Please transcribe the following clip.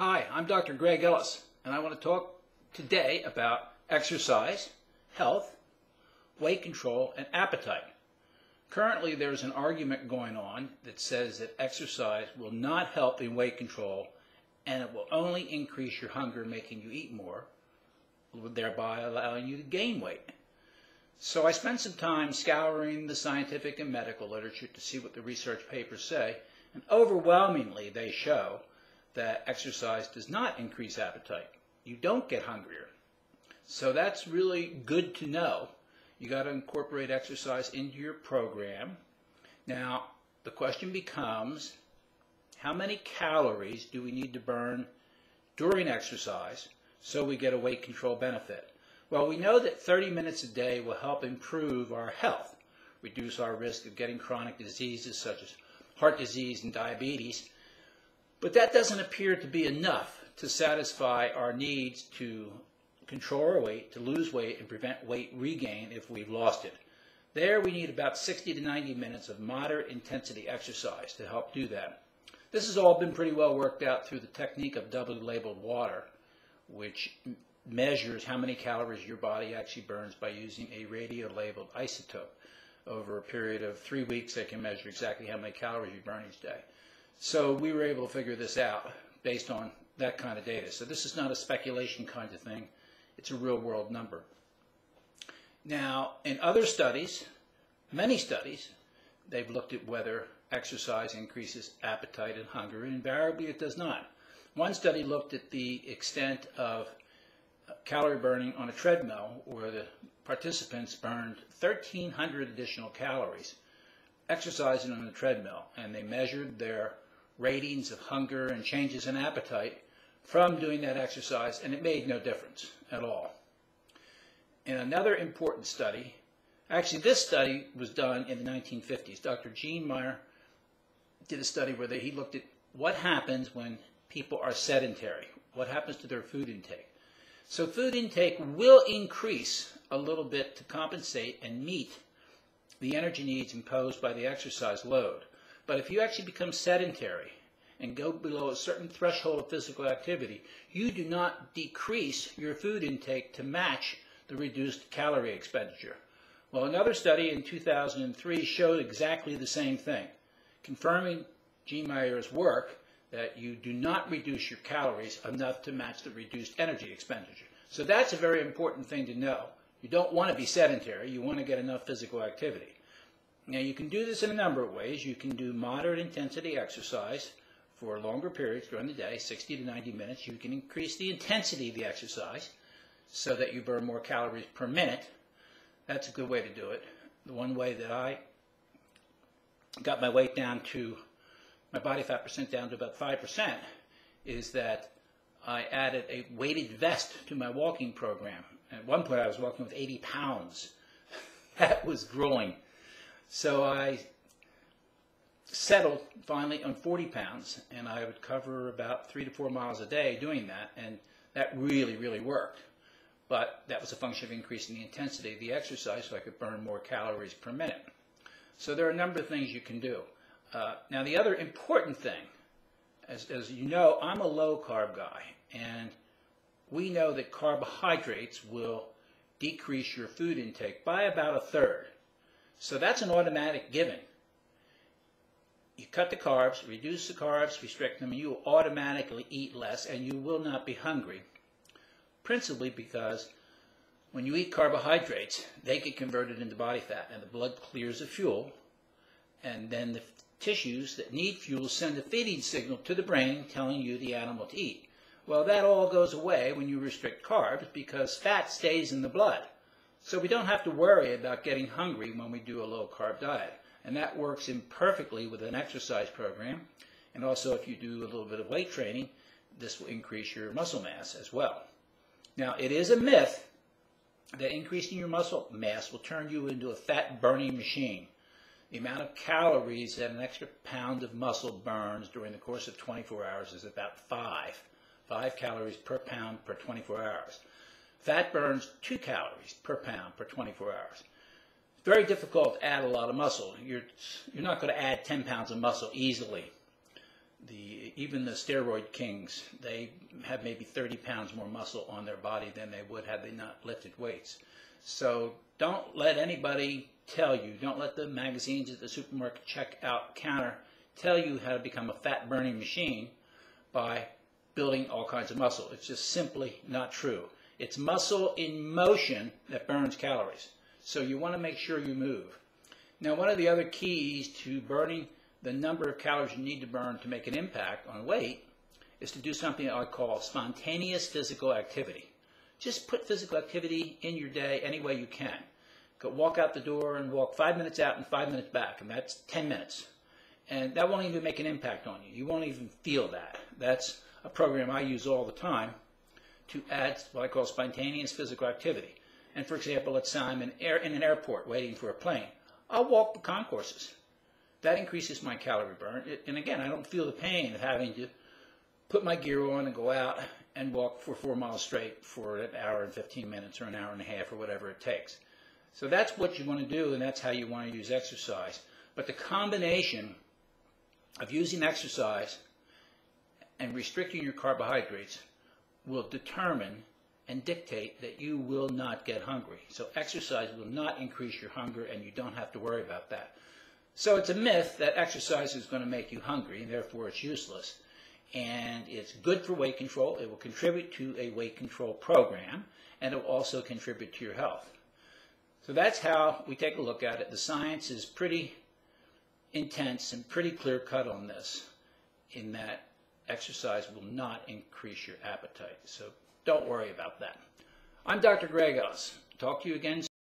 Hi, I'm Dr. Greg Ellis, and I want to talk today about exercise, health, weight control, and appetite. Currently, there's an argument going on that says that exercise will not help in weight control, and it will only increase your hunger, making you eat more, thereby allowing you to gain weight. So I spent some time scouring the scientific and medical literature to see what the research papers say, and overwhelmingly they show that exercise does not increase appetite. You don't get hungrier. So that's really good to know. You got to incorporate exercise into your program. Now, the question becomes, how many calories do we need to burn during exercise so we get a weight control benefit? Well, we know that 30 minutes a day will help improve our health, reduce our risk of getting chronic diseases such as heart disease and diabetes. But that doesn't appear to be enough to satisfy our needs to control our weight, to lose weight, and prevent weight regain if we've lost it. There we need about 60 to 90 minutes of moderate intensity exercise to help do that. This has all been pretty well worked out through the technique of doubly labeled water, which measures how many calories your body actually burns by using a radio-labeled isotope. Over a period of 3 weeks, they can measure exactly how many calories you burn each day. So we were able to figure this out based on that kind of data. So this is not a speculation kind of thing. It's a real-world number. Now, in other studies, many studies, they've looked at whether exercise increases appetite and hunger, and invariably it does not. One study looked at the extent of calorie burning on a treadmill, where the participants burned 1,300 additional calories exercising on the treadmill, and they measured their ratings of hunger and changes in appetite from doing that exercise, and it made no difference at all. In another important study, actually this study was done in the 1950s. Dr. Gene Meyer did a study where he looked at what happens when people are sedentary, what happens to their food intake. So food intake will increase a little bit to compensate and meet the energy needs imposed by the exercise load. But if you actually become sedentary and go below a certain threshold of physical activity, you do not decrease your food intake to match the reduced calorie expenditure. Well, another study in 2003 showed exactly the same thing, confirming Gene Meyer's work that you do not reduce your calories enough to match the reduced energy expenditure. So that's a very important thing to know. You don't want to be sedentary. You want to get enough physical activity. Now, you can do this in a number of ways. You can do moderate intensity exercise for longer periods during the day, 60 to 90 minutes. You can increase the intensity of the exercise so that you burn more calories per minute. That's a good way to do it. The one way that I got my weight down to, my body fat percent down to about 5%, is that I added a weighted vest to my walking program. At one point I was walking with 80 pounds. That was grueling. So I settled finally on 40 pounds, and I would cover about 3 to 4 miles a day doing that, and that really, really worked. But that was a function of increasing the intensity of the exercise so I could burn more calories per minute. So there are a number of things you can do. Now, the other important thing, as you know, I'm a low-carb guy, and we know that carbohydrates will decrease your food intake by about a third. So that's an automatic given. You cut the carbs, reduce the carbs, restrict them, and you will automatically eat less, and you will not be hungry. Principally because when you eat carbohydrates, they get converted into body fat, and the blood clears the fuel, and then the tissues that need fuel send a feeding signal to the brain telling you the animal to eat. Well, that all goes away when you restrict carbs because fat stays in the blood. So we don't have to worry about getting hungry when we do a low-carb diet. And that works imperfectly with an exercise program. And also if you do a little bit of weight training, this will increase your muscle mass as well. Now, it is a myth that increasing your muscle mass will turn you into a fat-burning machine. The amount of calories that an extra pound of muscle burns during the course of 24 hours is about 5 calories per pound per 24 hours. Fat burns 2 calories per pound per 24 hours. It's very difficult to add a lot of muscle. You're not going to add 10 pounds of muscle easily. Even the steroid kings, they have maybe 30 pounds more muscle on their body than they would had they not lifted weights. So don't let anybody tell you, don't let the magazines at the supermarket checkout counter tell you how to become a fat burning machine by building all kinds of muscle. It's just simply not true. It's muscle in motion that burns calories. So you want to make sure you move. Now, one of the other keys to burning the number of calories you need to burn to make an impact on weight is to do something that I call spontaneous physical activity. Just put physical activity in your day any way you can. Go walk out the door and walk 5 minutes out and 5 minutes back, and that's 10 minutes. And that won't even make an impact on you. You won't even feel that. That's a program I use all the time to add what I call spontaneous physical activity. And for example, let's say I'm in an airport waiting for a plane. I'll walk the concourses. That increases my calorie burn. And again, I don't feel the pain of having to put my gear on and go out and walk for 4 miles straight for an hour and 15 minutes or an hour and a half or whatever it takes. So that's what you want to do, and that's how you want to use exercise. But the combination of using exercise and restricting your carbohydrates will determine and dictate that you will not get hungry. So exercise will not increase your hunger, and you don't have to worry about that. So it's a myth that exercise is going to make you hungry, and therefore it's useless. And it's good for weight control. It will contribute to a weight control program, and it will also contribute to your health. So that's how we take a look at it. The science is pretty intense and pretty clear-cut on this, in that exercise will not increase your appetite. So don't worry about that. I'm Dr. Greg Ellis. Talk to you again soon.